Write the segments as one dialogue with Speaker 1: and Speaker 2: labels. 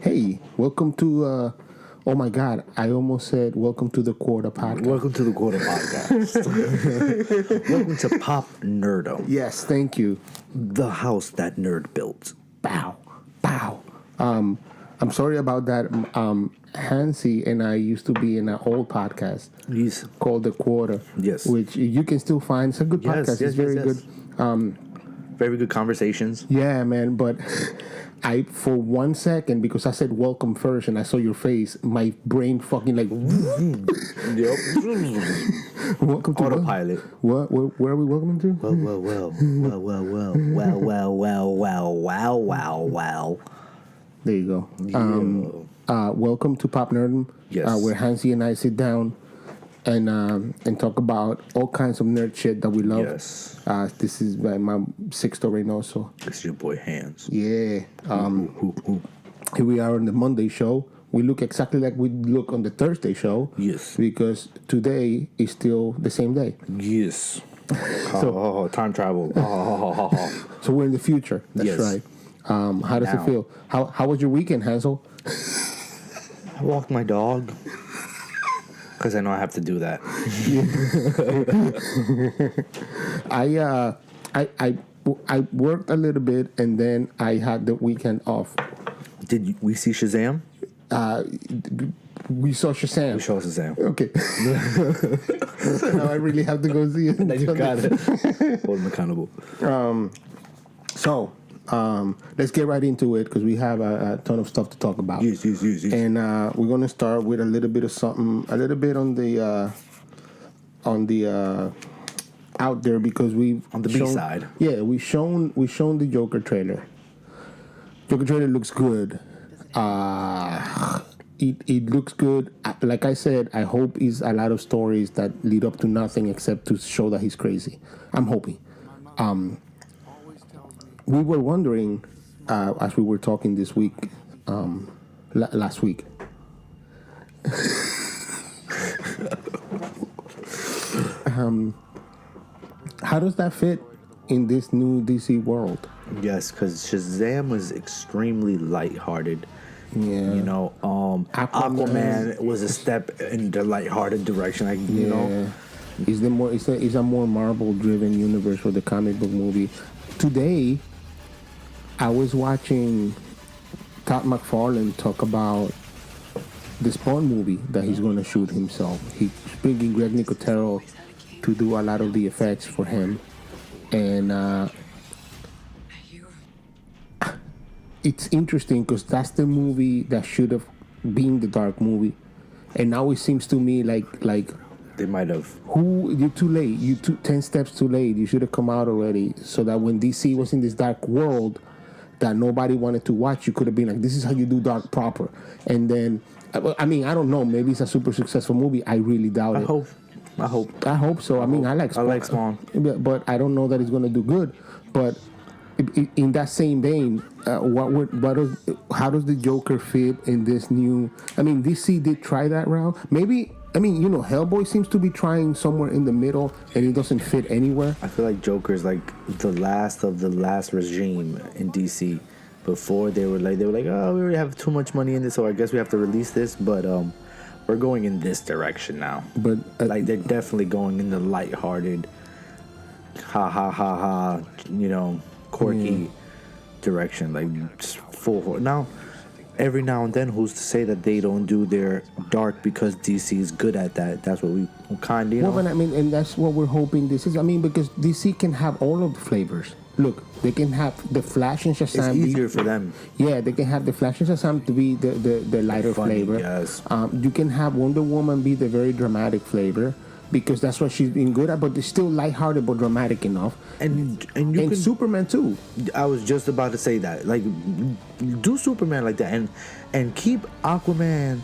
Speaker 1: Hey, welcome to, oh my God, I almost said welcome to the Quarter Podcast.
Speaker 2: Welcome to the Quarter Podcast. Welcome to Pop Nerdom.
Speaker 1: Yes, thank you.
Speaker 2: The house that nerd built.
Speaker 1: Bow, bow. I'm sorry about that. Hanz and I used to be in an old podcast called The Quarter.
Speaker 2: Yes.
Speaker 1: Which you can still find. It's a good podcast. It's very good.
Speaker 2: Very good conversations.
Speaker 1: Yeah, man, but I, for 1 second, because I said welcome first and I saw your face, my brain fucking like...
Speaker 2: Yep.
Speaker 1: Welcome to
Speaker 2: autopilot.
Speaker 1: What? Where are we welcoming to?
Speaker 2: Wow.
Speaker 1: There you go.
Speaker 2: Yeah.
Speaker 1: Welcome to Pop Nerdom.
Speaker 2: Yes.
Speaker 1: Where Hansi and I sit down and talk about all kinds of nerd shit that we love.
Speaker 2: Yes.
Speaker 1: This is my sixth already now, so.
Speaker 2: This is your boy Hanz.
Speaker 1: Yeah. Here we are on the Monday show. We look exactly like we look on the Thursday show.
Speaker 2: Yes.
Speaker 1: Because today is still the same day.
Speaker 2: Yes.
Speaker 1: So,
Speaker 2: time travel.
Speaker 1: So we're in the future. That's
Speaker 2: yes.
Speaker 1: right. How does it feel? How was your weekend, Hansel?
Speaker 2: I walked my dog. Because I know I have to do that.
Speaker 1: I worked a little bit and then I had the weekend off.
Speaker 2: Did we see Shazam?
Speaker 1: We saw Shazam.
Speaker 2: We saw Shazam.
Speaker 1: Okay. So now I really have to go see it.
Speaker 2: Now you got it. Hold him accountable.
Speaker 1: So let's get right into it because we have a ton of stuff to talk about.
Speaker 2: Yes.
Speaker 1: And we're gonna start with a little bit of something, a little bit on the out there because we've
Speaker 2: on the B side.
Speaker 1: Yeah, we've shown the Joker trailer. Joker trailer looks good. It looks good. Like I said, I hope it's a lot of stories that lead up to nothing except to show that he's crazy. I'm hoping. We were wondering, as we were talking this week, last week. How does that fit in this new DC world?
Speaker 2: Yes, because Shazam was extremely lighthearted.
Speaker 1: Yeah.
Speaker 2: You know, Aquaman was a step in the lighthearted direction. You know,
Speaker 1: it's a more Marvel-driven universe for the comic book movie. Today, I was watching Todd McFarlane talk about the Spawn movie that he's going to shoot himself. He's bringing Greg Nicotero to do a lot of the effects for him. And it's interesting because that's the movie that should have been the Dark movie. And now it seems to me like
Speaker 2: they might have.
Speaker 1: You're too late. You're 10 steps too late. You should have come out already so that when DC was in this dark world that nobody wanted to watch, you could have been like, this is how you do dark proper. And then, I mean, I don't know. Maybe it's a super successful movie. I really doubt it.
Speaker 2: I hope
Speaker 1: so. I like Spawn.
Speaker 2: I like Spawn.
Speaker 1: But I don't know that it's going to do good. But in that same vein, how does the Joker fit in this new... I mean, DC did try that route. Maybe... I mean, you know, Hellboy seems to be trying somewhere in the middle, and it doesn't fit anywhere.
Speaker 2: I feel like Joker's like the last of the last regime in DC. Before they were like, oh, we already have too much money in this, so I guess we have to release this. But we're going in this direction now. But like they're definitely going in the lighthearted, ha, you know, quirky direction, like just full now. Every now and then, who's to say that they don't do their dark because DC is good at that? That's what we kind of, you know.
Speaker 1: Well, I mean, and that's what we're hoping this is. I mean, because DC can have all of the flavors. Look, they can have the Flash and Shazam.
Speaker 2: It's easier for them.
Speaker 1: Yeah, they can have the Flash and Shazam to be the lighter flavor.
Speaker 2: Yes.
Speaker 1: You can have Wonder Woman be the very dramatic flavor. Because that's what she's been good at, but it's still lighthearted but dramatic enough. And Superman too.
Speaker 2: I was just about to say that. Like, do Superman like that, and keep Aquaman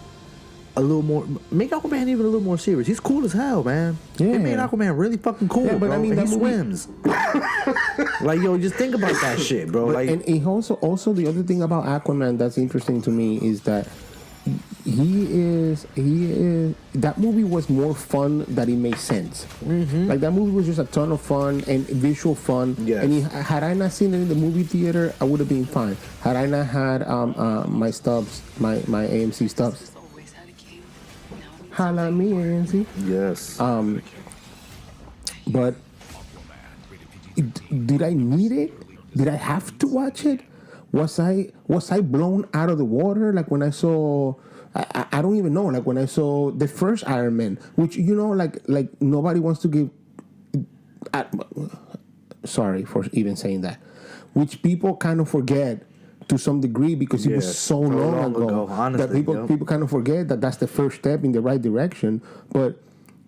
Speaker 2: a little more. Make Aquaman even a little more serious. He's cool as hell, man.
Speaker 1: Yeah.
Speaker 2: They made Aquaman really fucking cool,
Speaker 1: yeah, but
Speaker 2: bro.
Speaker 1: I mean,
Speaker 2: and he swims. Like, yo, just think about that shit, bro.
Speaker 1: But,
Speaker 2: like,
Speaker 1: and also the other thing about Aquaman that's interesting to me is that he is that movie was more fun that it made sense. Like that movie was just a ton of fun and visual fun.
Speaker 2: Yes.
Speaker 1: And had I not seen it in the movie theater, I would have been fine. Had I not had my stubs, my AMC stubs. Holla at me, AMC.
Speaker 2: Yes.
Speaker 1: But did I need it? Did I have to watch it? Was I blown out of the water? Like when I saw, I don't even know. Like when I saw the first Iron Man, which like nobody wants to give. Sorry for even saying that. Which people kind of forget to some degree because it was so long ago
Speaker 2: honestly,
Speaker 1: that people kind of forget that that's the first step in the right direction. But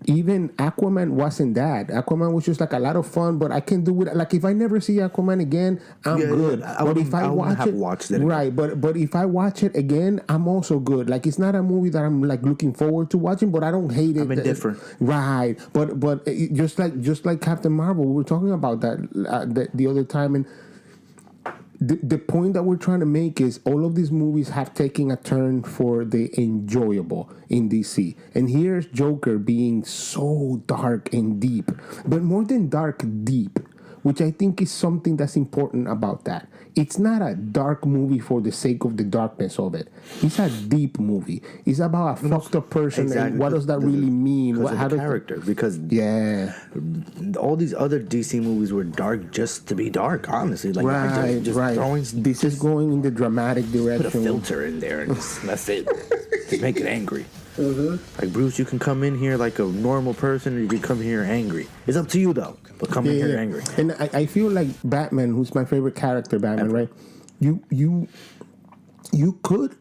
Speaker 1: even Aquaman wasn't that. Aquaman was just like a lot of fun, but I can do it. Like if I never see Aquaman again, I'm good. But if I watch it, right? But if I watch it again, I'm also good. Like it's not a movie that I'm like looking forward to watching, but I don't hate it.
Speaker 2: I'm indifferent,
Speaker 1: right? But just like Captain Marvel, we were talking about that the other time, and the point that we're trying to make is all of these movies have taken a turn for the enjoyable in DC. And here's Joker being so dark and deep. But more than dark, deep, which I think is something that's important about that. It's not a dark movie for the sake of the darkness of it. It's a deep movie. It's about a fucked up person and what does that really mean?
Speaker 2: How does character? Because all these other DC movies were dark just to be dark. Honestly, like
Speaker 1: this is going in the dramatic direction.
Speaker 2: Put a filter in there, and that's it. To make it angry. Like Bruce, you can come in here like a normal person, or you can come here angry. It's up to you though. But come in here angry.
Speaker 1: And I feel like Batman, who's my favorite character, Batman, right? You could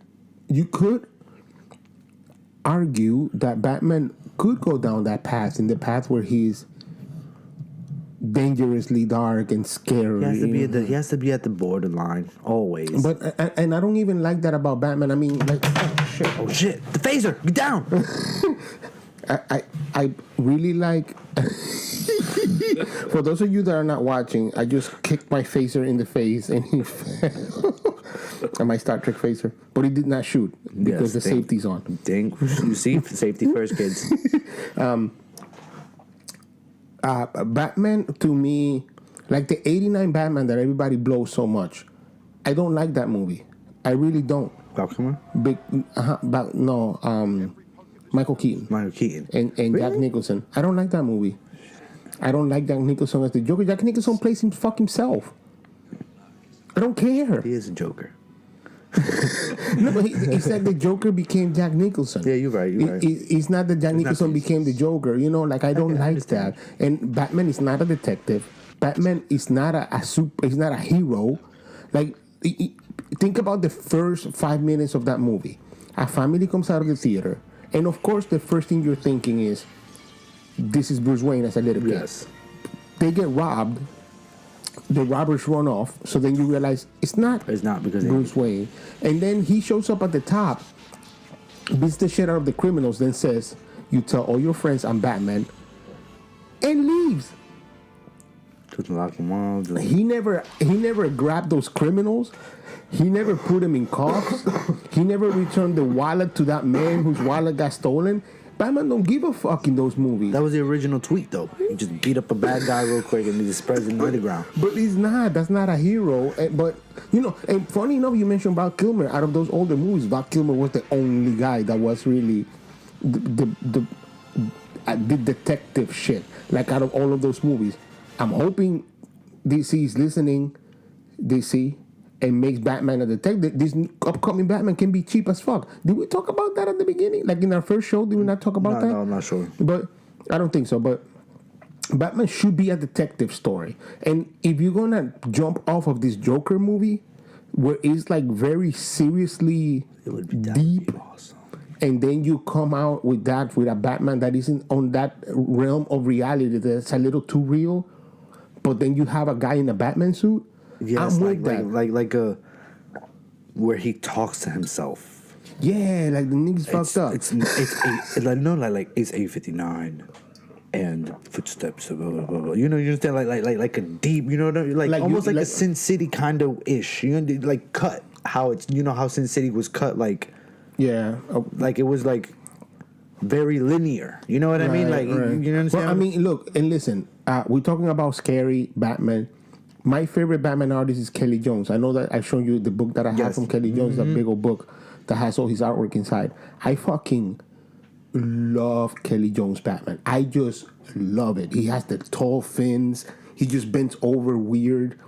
Speaker 1: argue that Batman could go down that path, in the path where he's dangerously dark and scary.
Speaker 2: He has to be at the borderline always.
Speaker 1: But and I don't even like that about Batman. I mean, like,
Speaker 2: oh shit, the phaser, get down.
Speaker 1: I really like. For those of you that are not watching, I just kicked my phaser in the face and he fell. And my Star Trek phaser, but he did not shoot because the safety's on.
Speaker 2: You see, safety first, kids.
Speaker 1: Batman, to me, like the 89 Batman that everybody blows so much, I don't like that movie. I really don't. Michael Keaton. And really? Jack Nicholson. I don't like that movie. I don't like Jack Nicholson as the Joker. Jack Nicholson plays himself. I don't care.
Speaker 2: He is a Joker.
Speaker 1: No, but he said the Joker became Jack Nicholson.
Speaker 2: Yeah, you're right.
Speaker 1: It's not that Jack Nicholson became the Joker. Like I don't like that. And Batman is not a detective. Batman is not he's not a hero. Like think about the first 5 minutes of that movie. A family comes out of the theater, and of course, the first thing you're thinking is, "This is Bruce Wayne as a little kid."
Speaker 2: Yes.
Speaker 1: They get robbed. The robbers run off, so then you realize it's not
Speaker 2: because
Speaker 1: Bruce Wayne. And then he shows up at the top, beats the shit out of the criminals, then says, "You tell all your friends I'm Batman," and leaves. He never grabbed those criminals. He never put them in cuffs. He never returned the wallet to that man whose wallet got stolen. Batman don't give a fuck in those movies.
Speaker 2: That was the original tweet, though. He just beat up a bad guy real quick and he just spreads him on the ground.
Speaker 1: But he's not. That's not a hero. But, and funny enough, you mentioned Val Kilmer. Out of those older movies, Val Kilmer was the only guy that was really the detective shit. Like, out of all of those movies. I'm hoping DC is listening, DC, and makes Batman a detective. This upcoming Batman can be cheap as fuck. Did we talk about that at the beginning? Like in our first show, did we not talk about that?
Speaker 2: No, I'm not sure.
Speaker 1: But I don't think so. But Batman should be a detective story. And if you're gonna jump off of this Joker movie, where it's like very seriously deep, awesome. And then you come out with a Batman that isn't on that realm of reality that's a little too real, but then you have a guy in a Batman suit.
Speaker 2: Yes, like where he talks to himself.
Speaker 1: Yeah, like the nigga's fucked up.
Speaker 2: It's 8:59 and footsteps. Blah, blah, blah, blah. You understand? Like a deep. Almost like a Sin City kind of ish. Like cut how it's. How Sin City was cut. Like
Speaker 1: Yeah.
Speaker 2: Like it was like very linear. You know what I mean? Like you understand?
Speaker 1: Well, I mean, look and listen. We're talking about scary Batman. My favorite Batman artist is Kelly Jones. I know that I've shown you the book that I have from Kelly Jones, a big old book that has all his artwork inside. I fucking love Kelly Jones Batman. I just love it. He has the tall fins. He just bends over weird.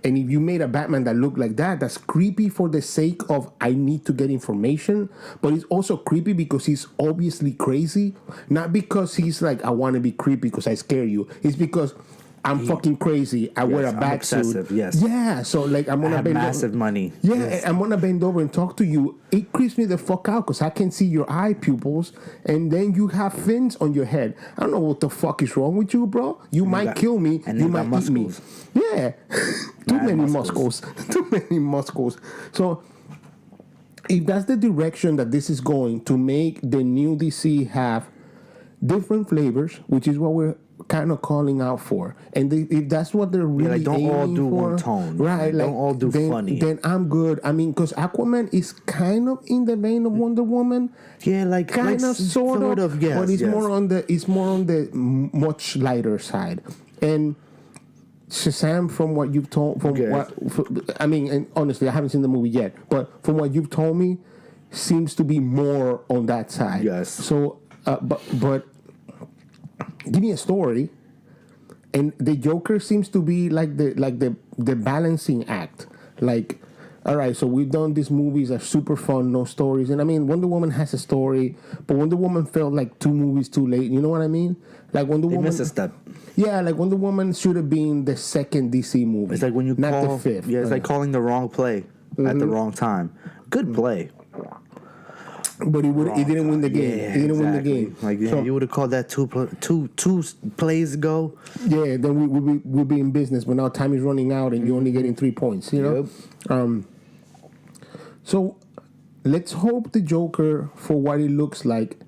Speaker 1: And if you made a Batman that looked like that, that's creepy for the sake of I need to get information, but it's also creepy because he's obviously crazy. Not because he's like, I want to be creepy because I scare you. It's because I'm fucking crazy. I wear a bat suit.
Speaker 2: Yes.
Speaker 1: Yeah. So like I'm gonna bend
Speaker 2: massive money.
Speaker 1: Yeah,
Speaker 2: yes.
Speaker 1: I'm gonna bend over and talk to you. It creeps me the fuck out because I can see your eye pupils, and then you have fins on your head. I don't know what the fuck is wrong with you, bro. You might kill me.
Speaker 2: And
Speaker 1: you might eat me. Yeah. Too many muscles. Too many muscles. So if that's the direction that this is going to make the new DC have different flavors, which is what we're kind of calling out for, and if that's what they're really
Speaker 2: don't
Speaker 1: aiming
Speaker 2: all do
Speaker 1: for,
Speaker 2: one tone,
Speaker 1: right?
Speaker 2: Don't all do funny.
Speaker 1: Then I'm good. I mean, because Aquaman is kind of in the vein of Wonder Woman,
Speaker 2: like
Speaker 1: kind of, sort of,
Speaker 2: yes,
Speaker 1: but it's more on the much lighter side. And Shazam, from what you've told, I mean, and honestly, I haven't seen the movie yet, but from what you've told me, seems to be more on that side.
Speaker 2: Yes.
Speaker 1: So, but give me a story, and the Joker seems to be like the balancing act. Like, all right, so we've done these movies are super fun, no stories, and I mean Wonder Woman has a story, but Wonder Woman felt like 2 movies too late. You know what I mean? Like Wonder Woman
Speaker 2: missed a step.
Speaker 1: Yeah, like Wonder Woman should have been the second DC movie.
Speaker 2: It's like when you
Speaker 1: not the fifth.
Speaker 2: Yeah, it's like calling the wrong play at the wrong time. Good play.
Speaker 1: But he didn't win the game.
Speaker 2: Yeah,
Speaker 1: he didn't win the game.
Speaker 2: Like you would have called that two plays ago.
Speaker 1: Yeah, then we'll be in business. But now time is running out, and you're only getting 3 points. You know.
Speaker 2: Yep.
Speaker 1: So let's hope the Joker for what it looks like.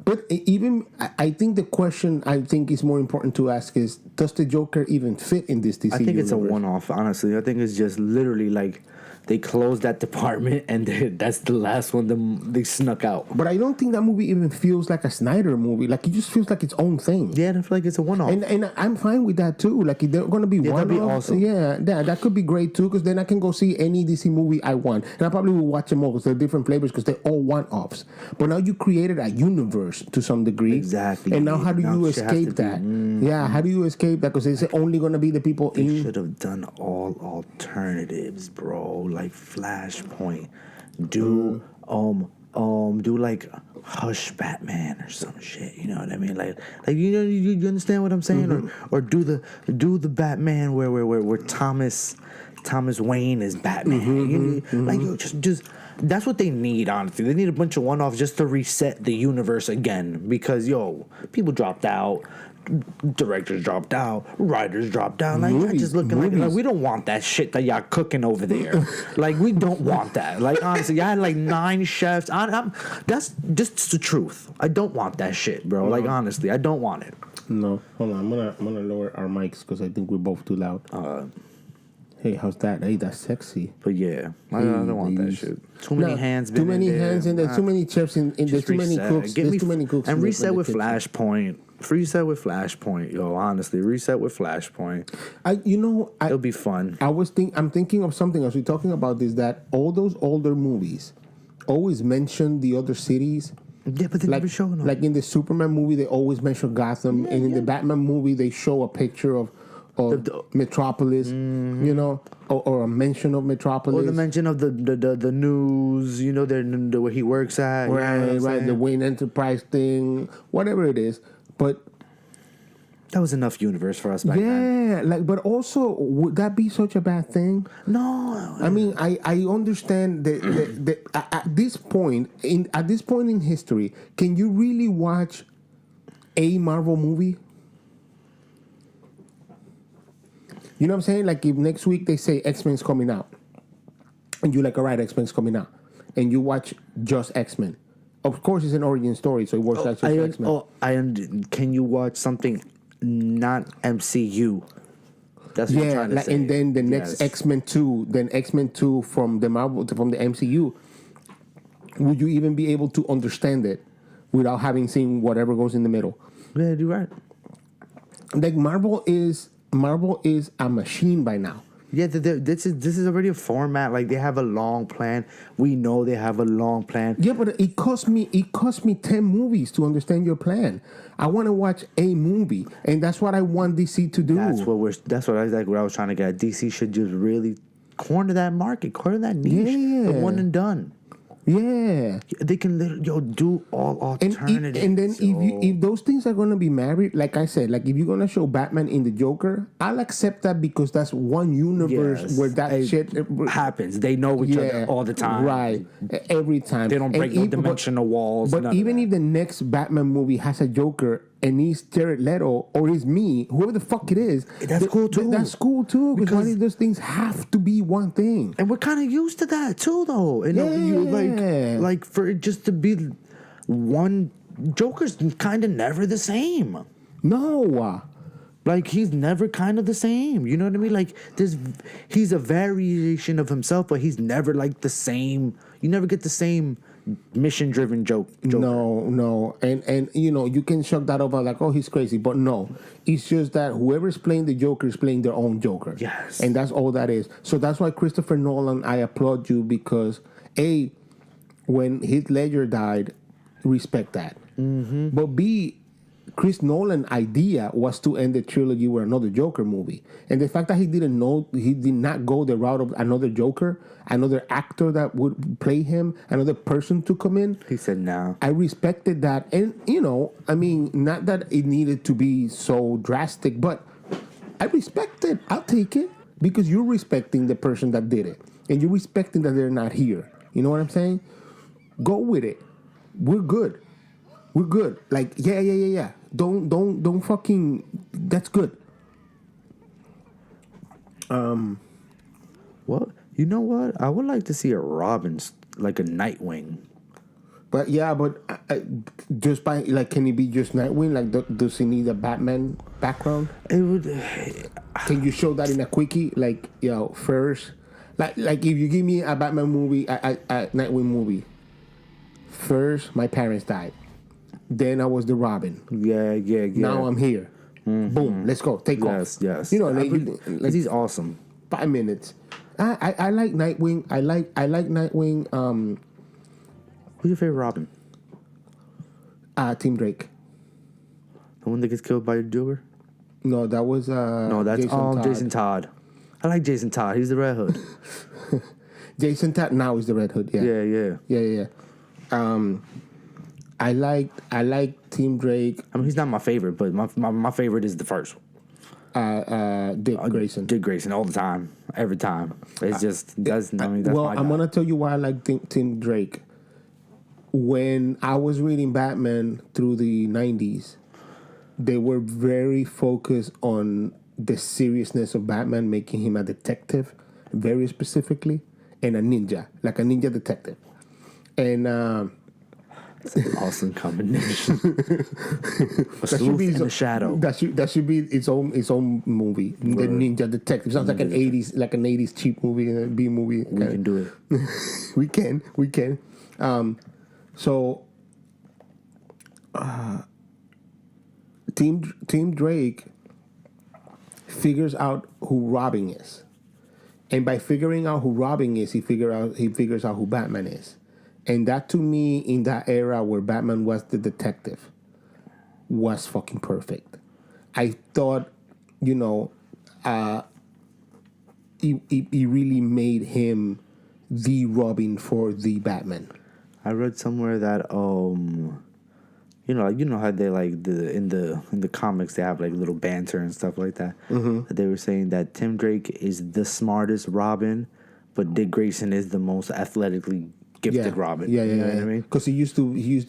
Speaker 1: But even I think the question I think is more important to ask is: does the Joker even fit in this DC?
Speaker 2: I think it's a
Speaker 1: universe?
Speaker 2: one-off. Honestly, I think it's just literally like they closed that department, and that's the last one they snuck out.
Speaker 1: But I don't think that movie even feels like a Snyder movie. Like it just feels like its own thing.
Speaker 2: Yeah, I feel like it's a one-off.
Speaker 1: And I'm fine with that too. Like if they're going to be one-off,
Speaker 2: that'd be awesome.
Speaker 1: Yeah, that could be great too. Because then I can go see any DC movie I want, and I probably will watch them all because they're different flavors because they're all one-offs. But now you created a universe to some degree,
Speaker 2: exactly.
Speaker 1: And now how do you escape that? Yeah, how do you escape that? Because it's only going to be the people
Speaker 2: they should have done all alternatives, bro. Like Flashpoint, do like Hush Batman or some shit. You know what I mean? Like you understand what I'm saying? Or do the Batman where Thomas Wayne is Batman. Like just that's what they need. Honestly, they need a bunch of one-offs just to reset the universe again. Because people dropped out. Directors dropped out, writers dropped out. Like y'all just looking like we don't want that shit that y'all cooking over there. Like we don't want that. Like honestly, y'all had like 9 chefs. That's just the truth. I don't want that shit, bro. Like honestly, I don't want it.
Speaker 1: No, hold on. I'm gonna lower our mics because I think we're both too loud. Hey, how's that? Hey, that's sexy.
Speaker 2: But yeah, I don't want that shit. Too many hands.
Speaker 1: Too many hands in there. Too many chefs in there. There's too many cooks. There's too many cooks.
Speaker 2: And reset with Flashpoint. Reset with Flashpoint, yo. Honestly, reset with Flashpoint. It'll be fun.
Speaker 1: I'm thinking of something as we're talking about this. That all those older movies always mention the other cities.
Speaker 2: Yeah, but they never show them.
Speaker 1: Like in the Superman movie, they always mention Gotham, and in the Batman movie, they show a picture of Metropolis, you know, or a mention of Metropolis,
Speaker 2: or the mention of the news, you know, where he works at,
Speaker 1: right, the Wayne Enterprise thing, whatever it is. But
Speaker 2: that was enough universe for us back then.
Speaker 1: Yeah, like, but also, would that be such a bad thing?
Speaker 2: No,
Speaker 1: I mean, I understand that at this point in history, can you really watch a Marvel movie? You know what I'm saying? Like if next week they say X-Men's coming out, and you're like, all right, X-Men's coming out, and you watch just X-Men. Of course, it's an origin story, so it works like just X-Men.
Speaker 2: Can you watch something not MCU? That's what I'm trying to say.
Speaker 1: And then the next X-Men 2, from the MCU, would you even be able to understand it without having seen whatever goes in the middle?
Speaker 2: Yeah, you're right.
Speaker 1: Like Marvel is a machine by now.
Speaker 2: Yeah, this is already a format. Like they have a long plan. We know they have a long plan.
Speaker 1: Yeah, but it cost me 10 movies to understand your plan. I want to watch a movie, and that's what I want DC to do.
Speaker 2: That's what I was trying to get at. DC should just really corner that market, corner that niche, the one and done.
Speaker 1: Yeah,
Speaker 2: they can literally do all alternatives.
Speaker 1: And then if those things are gonna be married, like I said, like if you're gonna show Batman in the Joker, I'll accept that because that's one universe where that shit
Speaker 2: happens. They know each other all the time,
Speaker 1: right? Every time
Speaker 2: they don't break no dimensional walls.
Speaker 1: But even if the next Batman movie has a Joker and he's Jared Leto or he's me, whoever the fuck it is,
Speaker 2: that's cool too.
Speaker 1: That's cool too because why do those things have to be one thing?
Speaker 2: And we're kind of used to that too, though. And like for it just to be one, Joker's kind of never the same.
Speaker 1: No.
Speaker 2: Like he's never kind of the same. You know what I mean? Like he's a variation of himself, but he's never like the same. You never get the same mission-driven Joker.
Speaker 1: No, and you know you can shrug that over like, oh, he's crazy, but no, it's just that whoever's playing the Joker is playing their own Joker.
Speaker 2: Yes,
Speaker 1: and that's all that is. So that's why Christopher Nolan, I applaud you because when Heath Ledger died, respect that. Mm-hmm. But B, Chris Nolan's idea was to end the trilogy with another Joker movie. And the fact that he did not go the route of another Joker, another actor that would play him, another person to come in.
Speaker 2: He said no.
Speaker 1: I respected that. And, you know, I mean, not that it needed to be so drastic, but I respect it. I'll take it because you're respecting the person that did it. And you're respecting that they're not here. You know what I'm saying? Go with it. We're good. We're good. Like, yeah. Don't fucking. That's good.
Speaker 2: Well, you know what? I would like to see a Robin, like a Nightwing.
Speaker 1: But just by like, can he be just Nightwing? Like, does he need a Batman background?
Speaker 2: It would.
Speaker 1: Can you show that in a quickie? Like, first, like if you give me a Batman movie, a Nightwing movie. First, my parents died. Then I was the Robin.
Speaker 2: Yeah.
Speaker 1: Now I'm here. Mm-hmm. Boom. Let's go. Take off.
Speaker 2: Yes.
Speaker 1: You know,
Speaker 2: like he's awesome.
Speaker 1: 5 minutes. I like Nightwing. I like Nightwing.
Speaker 2: Who's your favorite Robin?
Speaker 1: Tim Drake.
Speaker 2: The one that gets killed by the Joker?
Speaker 1: No, that was
Speaker 2: no, that's Jason Todd. I like Jason Todd. He's the Red Hood.
Speaker 1: Jason Todd now is the Red Hood. Yeah. I like Tim Drake.
Speaker 2: I mean, he's not my favorite, but my favorite is the first one.
Speaker 1: Dick Grayson.
Speaker 2: Dick Grayson all the time, every time. It's just that's. I mean, that's
Speaker 1: well,
Speaker 2: my
Speaker 1: I'm gonna tell you why I like Tim Drake. When I was reading Batman through the 90s, they were very focused on the seriousness of Batman, making him a detective, very specifically, and a ninja, like a ninja detective, and.
Speaker 2: It's an awesome combination. That should be in the shadow.
Speaker 1: That should be its own movie. Word. The Ninja Detective sounds like an 80s cheap movie, B movie.
Speaker 2: We can do it.
Speaker 1: we can. Team Drake figures out who Robin is, and by figuring out who Robin is, he figures out who Batman is. And that, to me, in that era where Batman was the detective, was fucking perfect. I thought, he really made him the Robin for the Batman.
Speaker 2: I read somewhere that you know how they like in the comics they have like little banter and stuff like that. Mm-hmm. They were saying that Tim Drake is the smartest Robin, but Dick Grayson is the most athletically gifted Robin.
Speaker 1: Yeah.
Speaker 2: You know what I mean?
Speaker 1: Because he used to be.
Speaker 2: Yeah, he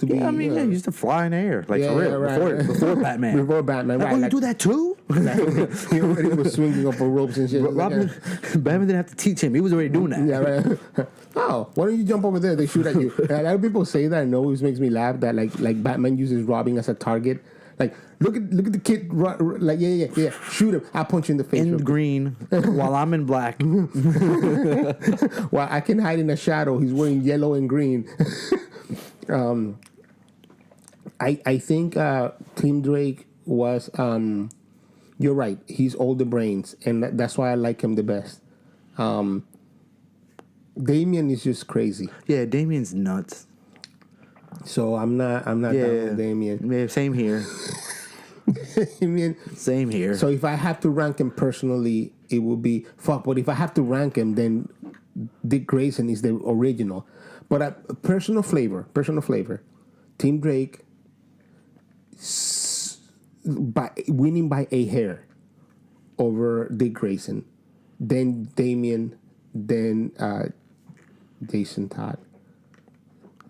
Speaker 2: used to fly in the air, like for real.
Speaker 1: Right.
Speaker 2: Before Batman.
Speaker 1: Before Batman,
Speaker 2: right? You do that too?
Speaker 1: He already was swinging up on ropes and shit.
Speaker 2: Batman didn't have to teach him. He was already doing that.
Speaker 1: Yeah, right. Oh, why don't you jump over there? They shoot at you. And a lot of people say that, and it always makes me laugh that like Batman uses Robin as a target. Like, look at the kid. Like, yeah. Shoot him. I'll punch you in the face.
Speaker 2: In green, while I'm in black.
Speaker 1: While I can hide in the shadow, he's wearing yellow and green. I think Tim Drake was. You're right. He's older brains, and that's why I like him the best. Damien is just crazy.
Speaker 2: Yeah, Damien's nuts.
Speaker 1: So I'm not down with Damien.
Speaker 2: Yeah, same here.
Speaker 1: Damien.
Speaker 2: Same here.
Speaker 1: So if I have to rank him personally, it would be fuck. But if I have to rank him, then Dick Grayson is the original. But personal flavor. Tim Drake winning by a hair over Dick Grayson, then Damien, then Jason Todd.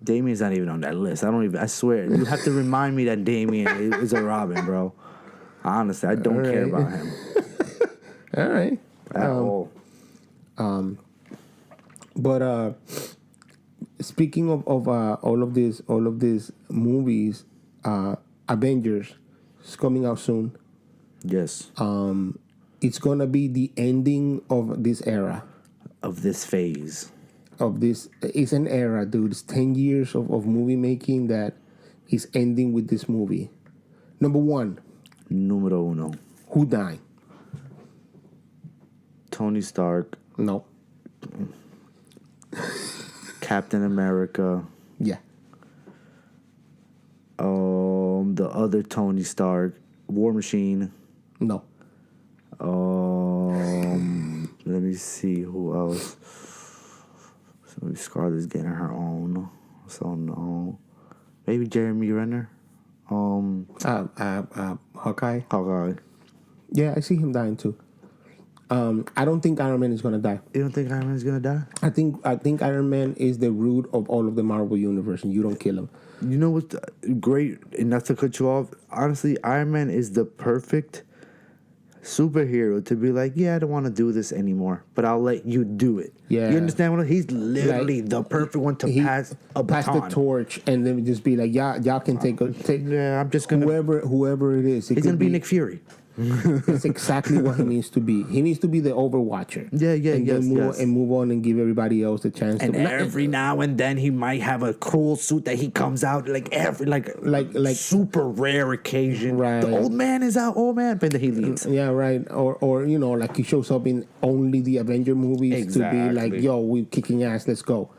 Speaker 2: Damien's not even on that list. I swear. You have to remind me that Damien is a Robin, bro. Honestly, I don't care about him.
Speaker 1: All right.
Speaker 2: At all.
Speaker 1: But speaking of all of these movies, Avengers is coming out soon.
Speaker 2: Yes.
Speaker 1: It's gonna be the ending of this era.
Speaker 2: Of this phase.
Speaker 1: Of this, it's an era, dude. It's 10 years of movie making that is ending with this movie. Number one.
Speaker 2: Numero uno.
Speaker 1: Who died?
Speaker 2: Tony Stark.
Speaker 1: No.
Speaker 2: Captain America.
Speaker 1: Yeah.
Speaker 2: The other Tony Stark. War Machine.
Speaker 1: No.
Speaker 2: Let me see who else. So Scarlett's getting her own. So no. Maybe Jeremy Renner.
Speaker 1: Hawkeye.
Speaker 2: Hawkeye.
Speaker 1: Yeah, I see him dying too. I don't think Iron Man is gonna die.
Speaker 2: You don't think Iron Man's gonna die?
Speaker 1: I think Iron Man is the root of all of the Marvel universe, and you don't kill him.
Speaker 2: You know what's great, and not to cut you off. Honestly, Iron Man is the perfect superhero to be like, yeah, I don't want to do this anymore, but I'll let you do it.
Speaker 1: Yeah,
Speaker 2: you understand what he's literally the perfect one to pass a baton.
Speaker 1: Pass the torch, and then just be like, y'all can take.
Speaker 2: Yeah, I'm just gonna
Speaker 1: whoever it is.
Speaker 2: He's gonna be Nick Fury.
Speaker 1: It's exactly what he needs to be. He needs to be the Overwatcher.
Speaker 2: Yeah,
Speaker 1: and move on and give everybody else the chance.
Speaker 2: And every now and then he might have a cool suit that he comes out like super rare occasion.
Speaker 1: Right.
Speaker 2: The old man is out. Old man, but then he leaves.
Speaker 1: Yeah, right. Or like he shows up in only the Avenger movies to be like, yo, we kicking ass. Let's go.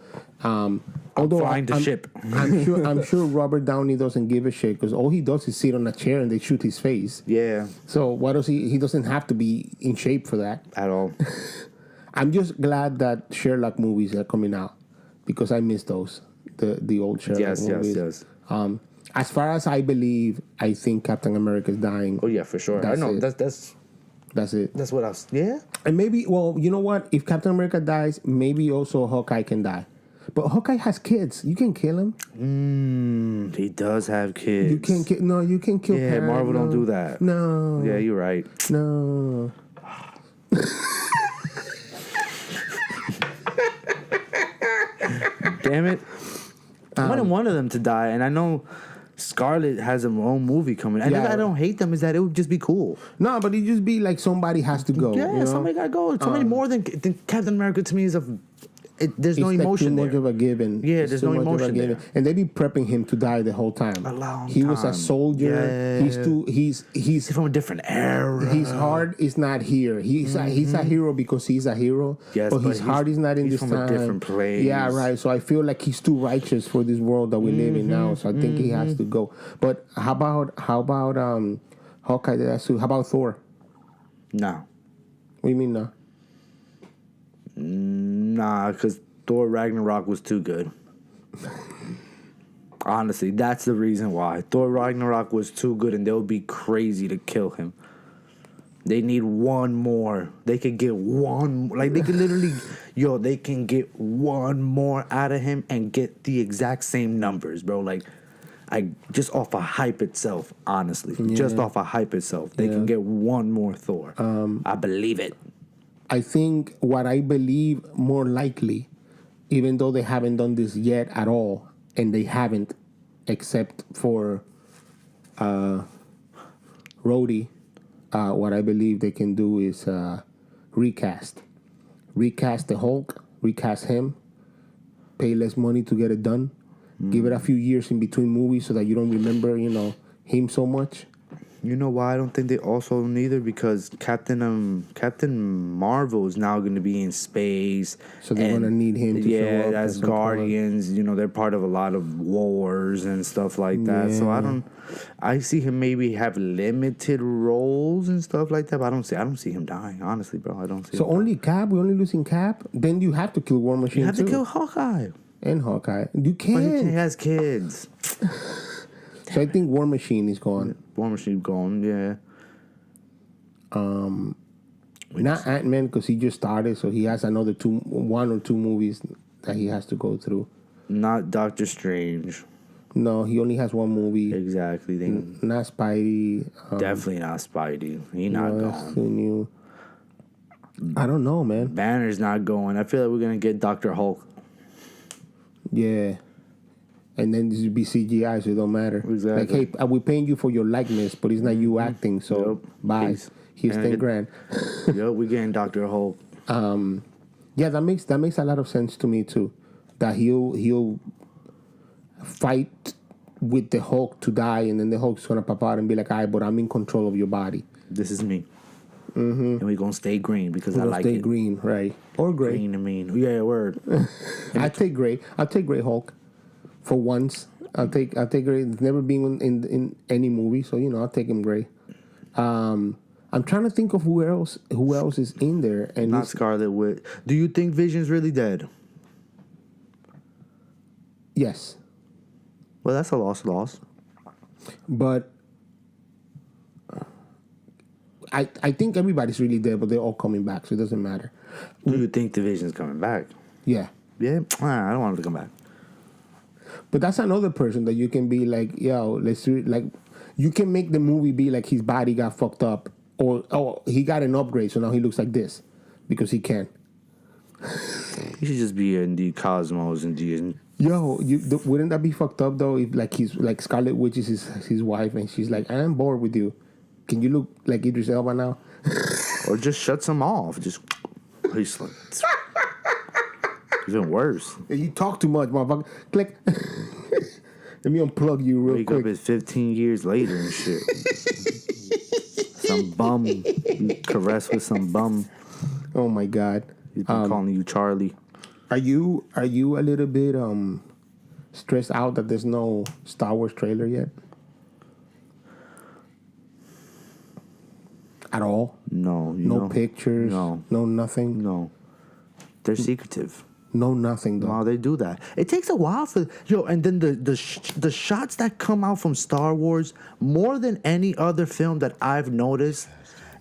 Speaker 1: Although
Speaker 2: flying the ship.
Speaker 1: I'm sure Robert Downey doesn't give a shit because all he does is sit on a chair and they shoot his face.
Speaker 2: Yeah.
Speaker 1: So why does he doesn't have to be in shape for that
Speaker 2: at all.
Speaker 1: I'm just glad that Sherlock movies are coming out because I miss those the old Sherlock movies.
Speaker 2: Yes.
Speaker 1: As far as I believe, I think Captain America is dying.
Speaker 2: Oh yeah, for sure. I know that's
Speaker 1: it.
Speaker 2: That's what else. Yeah.
Speaker 1: And maybe, well, you know what? If Captain America dies, maybe also Hawkeye can die. But Hawkeye has kids. You can kill him.
Speaker 2: He does have kids.
Speaker 1: You can kill. No, you can kill.
Speaker 2: Yeah, Marvel don't do that.
Speaker 1: No.
Speaker 2: Yeah, you're right.
Speaker 1: No.
Speaker 2: Damn it! I wanted one of them to die, and I know Scarlett has her own movie coming. And I don't hate them. Is that it would just be cool?
Speaker 1: No, but it just be like somebody has to go.
Speaker 2: Yeah, somebody gotta go. Somebody more than Captain America to me is there's no emotion
Speaker 1: there. Too much of a given.
Speaker 2: Yeah, there's no emotion there.
Speaker 1: And they be prepping him to die the whole time.
Speaker 2: A long
Speaker 1: He was a soldier.
Speaker 2: Yeah.
Speaker 1: He's
Speaker 2: from a different era.
Speaker 1: His heart is not here. He's a hero because he's a hero.
Speaker 2: Yes,
Speaker 1: but his heart is not in this
Speaker 2: from
Speaker 1: time.
Speaker 2: A different place.
Speaker 1: Yeah, right. So I feel like he's too righteous for this world that we live in now. So I think he has to go. But how about Hawkeye? How about Thor?
Speaker 2: No.
Speaker 1: What do you mean no?
Speaker 2: Nah, because Thor Ragnarok was too good. Honestly, that's the reason why. Thor Ragnarok was too good, and they would be crazy to kill him. They need one more. They could get one. Like, they could literally... they can get one more out of him and get the exact same numbers, bro. Like, just off of hype itself, honestly. Yeah. Just off of hype itself. They can get one more Thor. I believe it.
Speaker 1: I think what I believe more likely, even though they haven't done this yet at all, and they haven't, except for Rhodey, what I believe they can do is recast the Hulk, recast him, pay less money to get it done, give it a few years in between movies so that you don't remember, him so much.
Speaker 2: You know why I don't think they also neither? Because Captain Marvel is now going to be in space,
Speaker 1: So they're going to need him to show up.
Speaker 2: As Guardians. They're part of a lot of wars and stuff like that. So I see him maybe have limited roles and stuff like that. But I don't see him dying. Honestly, bro, I don't see.
Speaker 1: So
Speaker 2: him
Speaker 1: only Cap? We're only losing Cap? Then you have to kill War Machine.
Speaker 2: You have
Speaker 1: too.
Speaker 2: to kill Hawkeye.
Speaker 1: And Hawkeye. You
Speaker 2: But he
Speaker 1: can't.
Speaker 2: has kids.
Speaker 1: So I think War Machine is gone.
Speaker 2: War Machine gone. Yeah.
Speaker 1: Not Ant-Man because he just started, so he has another 1 or 2 movies that he has to go through.
Speaker 2: Not Doctor Strange.
Speaker 1: No, he only has 1 movie.
Speaker 2: Exactly.
Speaker 1: Not Spidey.
Speaker 2: Definitely not Spidey. He not
Speaker 1: That's
Speaker 2: gone.
Speaker 1: too new. I don't know, man.
Speaker 2: Banner's not going. I feel like we're gonna get Dr. Hulk.
Speaker 1: Yeah. And then this would be CGI, so it don't matter.
Speaker 2: Exactly.
Speaker 1: Like, hey, we're paying you for your likeness, but it's not you acting, so bye.
Speaker 2: Peace.
Speaker 1: Here's
Speaker 2: And
Speaker 1: 10 grand.
Speaker 2: Yep, we getting Dr. Hulk.
Speaker 1: Yeah, that makes a lot of sense to me too. That he'll fight with the Hulk to die, and then the Hulk's gonna pop out and be like, "All right, but I'm in control of your body."
Speaker 2: This is me. And we're gonna stay green because I like
Speaker 1: stay
Speaker 2: it.
Speaker 1: green, right? Or gray.
Speaker 2: Green, I mean. Yeah, word.
Speaker 1: I take gray. I'll take gray Hulk for once. I'll take gray. It's never been in any movie, so I'll take him gray. I'm trying to think of who else is in there, and
Speaker 2: Not Scarlet Witch. Do you think Vision's really dead?
Speaker 1: yes,
Speaker 2: Well, that's a loss.
Speaker 1: but I think everybody's really dead, but they're all coming back, so it doesn't matter.
Speaker 2: Do you think the Vision's coming back?
Speaker 1: Yeah.
Speaker 2: Yeah, I don't want him to come back.
Speaker 1: But that's another person that you can be like, yo, let's do it. Like, you can make the movie be like his body got fucked up, or he got an upgrade, so now he looks like this because he can.
Speaker 2: He should just be in the cosmos and the.
Speaker 1: Yo, wouldn't that be fucked up though? If like he's like Scarlet Witch is his wife, and she's like, I'm bored with you. Can you look like Idris Elba now?
Speaker 2: Or just shuts him off. Just he's like, even worse.
Speaker 1: You talk too much, motherfucker. Click. Let me unplug you real
Speaker 2: Wake
Speaker 1: quick.
Speaker 2: up at 15 years later and shit. Some bum. You caress with some bum.
Speaker 1: Oh my god.
Speaker 2: He's been calling you Charlie.
Speaker 1: Are you a little bit stressed out that there's no Star Wars trailer yet? At all?
Speaker 2: No.
Speaker 1: No pictures?
Speaker 2: No.
Speaker 1: No nothing?
Speaker 2: No. They're secretive.
Speaker 1: No nothing though.
Speaker 2: No, they do that. It takes a while for and then the shots that come out from Star Wars more than any other film that I've noticed,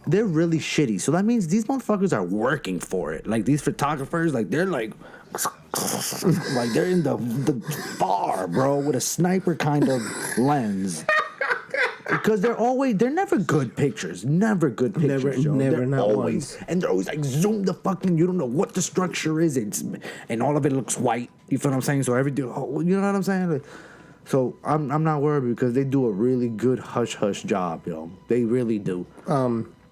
Speaker 2: they're really shitty. So that means these motherfuckers are working for it. Like these photographers, like they're like they're in the bar, bro, with a sniper kind of lens. Because they're never good pictures. Never good pictures.
Speaker 1: Never,
Speaker 2: They're
Speaker 1: not
Speaker 2: always,
Speaker 1: once.
Speaker 2: and they're always like zoom the fucking. You don't know what the structure is. And all of it looks white. You feel what I'm saying? So everything. You know what I'm saying? Like, so I'm not worried because they do a really good hush job. They really do.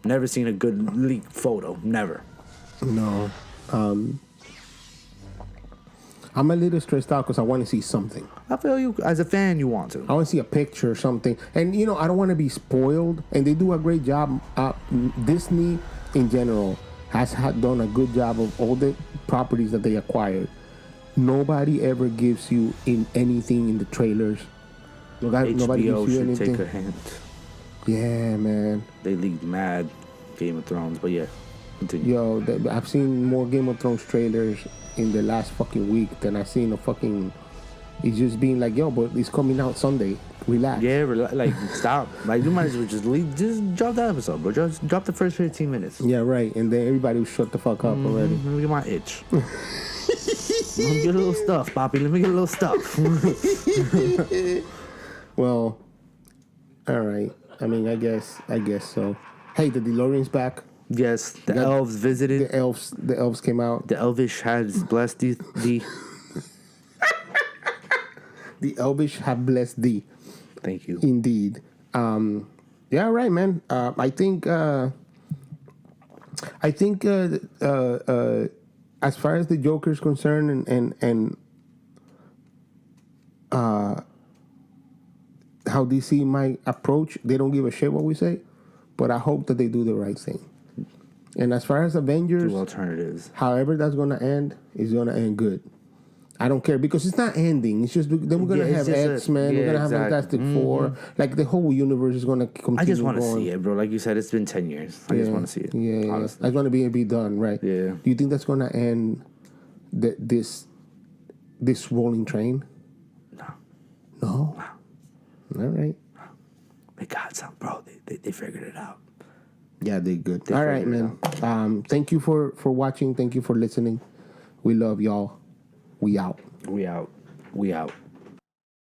Speaker 2: Never seen a good leaked photo. Never.
Speaker 1: No. I'm a little stressed out because I want to see something.
Speaker 2: I feel you. As a fan, you want to.
Speaker 1: I want to see a picture or something. And, I don't want to be spoiled. And they do a great job. Disney, in general, has done a good job of all the properties that they acquired. Nobody ever gives you anything in the trailers. Nobody
Speaker 2: HBO
Speaker 1: gives you
Speaker 2: should
Speaker 1: anything.
Speaker 2: take a hint.
Speaker 1: Yeah, man.
Speaker 2: They leaked mad Game of Thrones, but yeah, continue.
Speaker 1: Yo, I've seen more Game of Thrones trailers in the last fucking week than I've seen a fucking... It's just being like, yo, but it's coming out Sunday. Relax.
Speaker 2: Yeah, stop. Like, you might as well just drop that episode, bro. Just drop the first 15 minutes.
Speaker 1: Yeah, right. And then everybody will shut the fuck up already.
Speaker 2: Let me get my itch. Let me get a little stuff, Poppy. Let me get a little stuff.
Speaker 1: Well, all right. I mean, I guess so. Hey, the DeLorean's back.
Speaker 2: Yes, the elves visited.
Speaker 1: The elves came out.
Speaker 2: The elvish has blessed thee.
Speaker 1: The elvish have blessed thee.
Speaker 2: Thank you.
Speaker 1: Indeed. Yeah, right, man. I think as far as the Joker's concerned, and how DC might approach, they don't give a shit what we say, but I hope that they do the right thing. And as far as Avengers,
Speaker 2: Do alternatives.
Speaker 1: however that's gonna end, is gonna end good. I don't care because it's not ending. It's just then we're gonna
Speaker 2: Yeah,
Speaker 1: have
Speaker 2: it's just
Speaker 1: X-Men.
Speaker 2: yeah,
Speaker 1: We're gonna have
Speaker 2: exactly.
Speaker 1: Fantastic Four. Like the whole universe is gonna continue.
Speaker 2: I just want to
Speaker 1: going.
Speaker 2: see it, bro. Like you said, it's been 10 years. I just want to see it.
Speaker 1: Yeah,
Speaker 2: honestly.
Speaker 1: that's gonna be done, right?
Speaker 2: Yeah.
Speaker 1: Do you think that's gonna end this rolling train? No. All right.
Speaker 2: They got some, bro. They figured it out.
Speaker 1: Yeah, they good. All right, man. Thank you for watching. Thank you for listening. We love y'all. We out.
Speaker 2: We out.